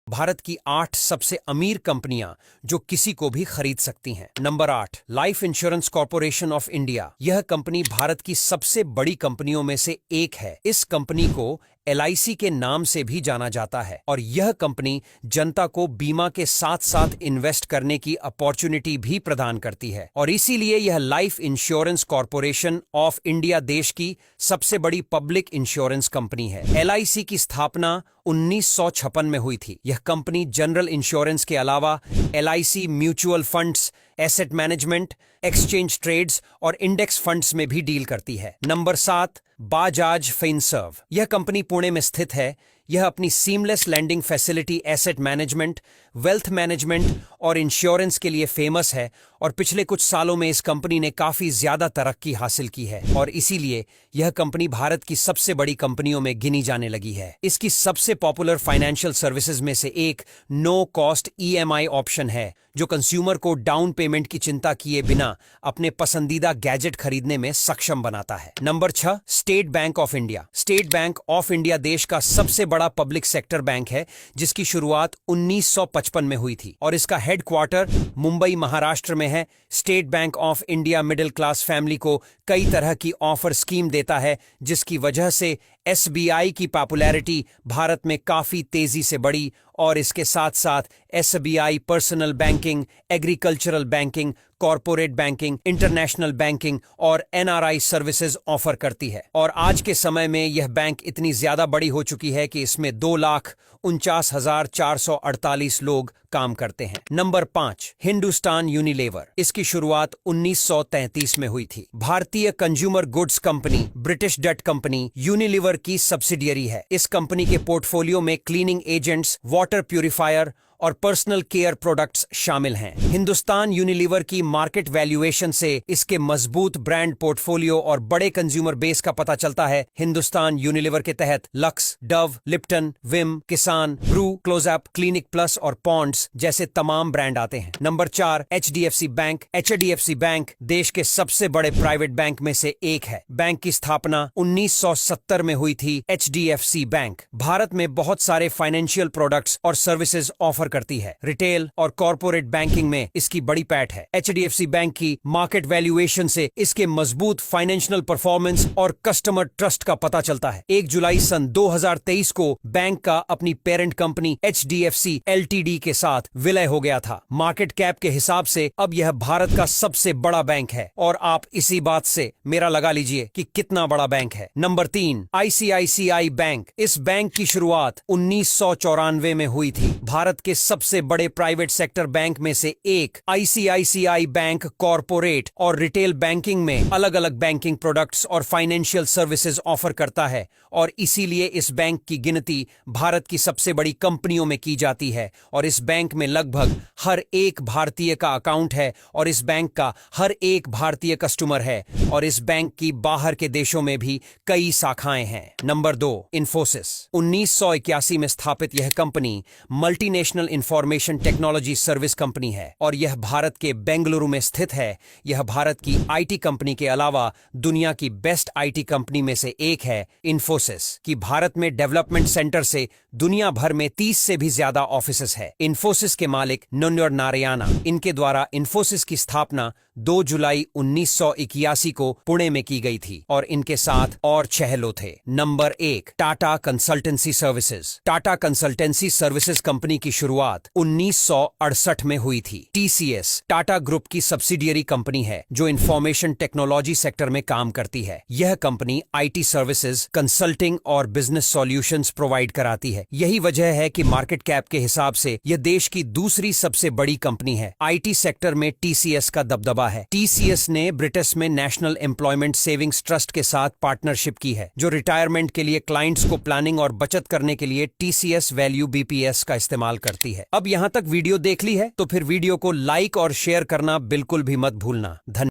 भारत की 8 सबसे अमीर कंपनियां जो किसी को भी खरीद सकती हैं। Number 8, life insurance corporation of India. यह कंपनी भारत की सबसे बड़ी कंपनियों में से एक है। इस कंपनी को LIC के नाम से भी जाना जाता है और यह कंपनी जनता को बीमा के साथ साथ इन्वेस्ट करने की अपॉर्चुनिटी भी प्रदान करती है और इसीलिए यह life insurance corporation of India देश की सबसे बड़ी पब्लिक इंश्योरेंस कंपनी है। LIC की स्थापना 1956 में हुई थी। यह कंपनी जनरल इंश्योरेंस के अलावा LIC mutual funds, asset management, exchange trades और इंडेक्स फंड्स में भी डील करती है। Number 7, Bajaj Finserv. यह कंपनी पुणे में स्थित है। यह अपनी seamless lending facility, asset management, wealth management और इंश्योरेंस के लिए फेमस है और पिछले कुछ सालों में इस कंपनी ने काफी ज्यादा तरक्की हासिल की है और इसीलिए यह कंपनी भारत की सबसे बड़ी कंपनियों में गिनी जाने लगी है। इसकी सबसे पॉपुलर फाइनेंशियल सर्विसेज में से एक नो कॉस्ट EMI ऑप्शन है जो कंज्यूमर को डाउन पेमेंट की चिंता किए बिना अपने पसंदीदा गैजेट खरीदने में सक्षम बनाता है। Number 6, state bank of India. State bank of India देश का सबसे बड़ा पब्लिक सेक्टर बैंक है जिसकी शुरुआत 1955 में हुई थी और इसका हेडक्वार्टर मुंबई, महाराष्ट्र में है। State bank of India middle class family को कई तरह की ऑफर स्कीम देता है जिसकी वजह से SBI की पॉपुलैरिटी भारत में काफी तेजी से बढ़ी और इसके साथ साथ SBI personal banking, agricultural banking, corporate banking, international banking और NRI सर्विसेज ऑफर करती है और आज के समय में यह बैंक इतनी ज्यादा बड़ी हो चुकी है कि इसमें 2,49,448 लोग काम करते हैं। Number 5, Hindustan Unilever. इसकी शुरुआत 1933 में हुई थी। भारतीय कंज्यूमर गुड्स कंपनी, ब्रिटिश डट कंपनी यूनिलीवर की सब्सिडियरी है। इस कंपनी के पोर्टफोलियो में क्लीनिंग एजेंट्स, वाटर प्यूरिफायर और पर्सनल केयर प्रोडक्ट्स शामिल हैं। हिंदुस्तान यूनिलीवर की मार्केट वैल्यूएशन से इसके मजबूत ब्रांड पोर्टफोलियो और बड़े कंज्यूमर बेस का पता चलता है। हिंदुस्तान यूनिलीवर के तहत लक्स, डव, लिप्टन, विम, किसान, ब्रू, क्लोजअप, क्लिनिक प्लस और पॉन्ड्स जैसे तमाम ब्रांड आते हैं। Number 4, HDFC bank. HDFC bank देश के सबसे बड़े प्राइवेट बैंक में से एक है। बैंक की स्थापना 1970 में हुई थी। HDFC बैंक भारत में बहुत सारे फाइनेंशियल प्रोडक्ट्स और सर्विसेज ऑफर करती है। रिटेल और कॉर्पोरेट बैंकिंग में इसकी बड़ी पैठ है। HDFC बैंक की मार्केट वैल्यूएशन से इसके मजबूत फाइनेंशियल परफॉर्मेंस और कस्टमर ट्रस्ट का पता चलता है। 1 जुलाई सन 2023 को बैंक का अपनी पेरेंट कंपनी HDFC LTD के साथ विलय हो गया था। मार्केट कैप के हिसाब से अब यह भारत का सबसे बड़ा बैंक है और आप इसी बात से मेरा लगा लीजिए कि कितना बड़ा बैंक है। Number 3, ICICI bank. इस बैंक की शुरुआत 1994 में हुई थी। भारत के सबसे बड़े प्राइवेट सेक्टर बैंक में से एक ICICI बैंक कॉर्पोरेट और रिटेल बैंकिंग में अलग अलग बैंकिंग प्रोडक्ट्स और फाइनेंशियल सर्विसेज ऑफर करता है और इसीलिए इस बैंक की गिनती भारत की सबसे बड़ी कंपनियों में की जाती है और इस बैंक में लगभग हर एक भारतीय का अकाउंट है और इस बैंक का हर एक भारतीय कस्टमर है और इस बैंक की बाहर के देशों में भी कई शाखाएं हैं। नंबर 2, इन्फोसिस। 1981 में स्थापित यह company multinational information technology service company है और यह भारत के बेंगलुरु में स्थित है। यह भारत की IT कंपनी के अलावा दुनिया की बेस्ट IT कंपनी में से एक है। इन्फोसिस की भारत में डेवलपमेंट सेंटर से दुनिया भर में 30 से भी ज्यादा ऑफिसेस है। इन्फोसिस के मालिक नन्यर नारायणा। इनके द्वारा इन्फोसिस की स्थापना 2 जुलाई 1981 को पुणे में की गई थी और इनके साथ और 6 लोग थे। Number 1, Tata consultancy services. Tata consultancy services company की शुरुआत 1968 में हुई थी। TCS टाटा ग्रुप की सब्सिडियरी कंपनी है जो इंफॉर्मेशन टेक्नोलॉजी सेक्टर में काम करती है। यह कंपनी IT सर्विसेज, कंसल्टिंग और बिजनेस सॉल्यूशंस प्रोवाइड कराती है। यही वजह है कि मार्केट कैप के हिसाब से यह देश की दूसरी सबसे बड़ी कंपनी है। IT सेक्टर में TCS का दबदबा है। TCS ने ब्रिटिश में नेशनल एम्प्लॉयमेंट सेविंग्स ट्रस्ट के साथ पार्टनरशिप की है जो रिटायरमेंट के लिए क्लाइंट्स को प्लानिंग और बचत करने के लिए TCS वैल्यू BPS का इस्तेमाल करती है। अब यहां तक वीडियो देख ली है तो फिर वीडियो को लाइक और शेयर करना बिल्कुल भी मत भूलना। धन्यवाद।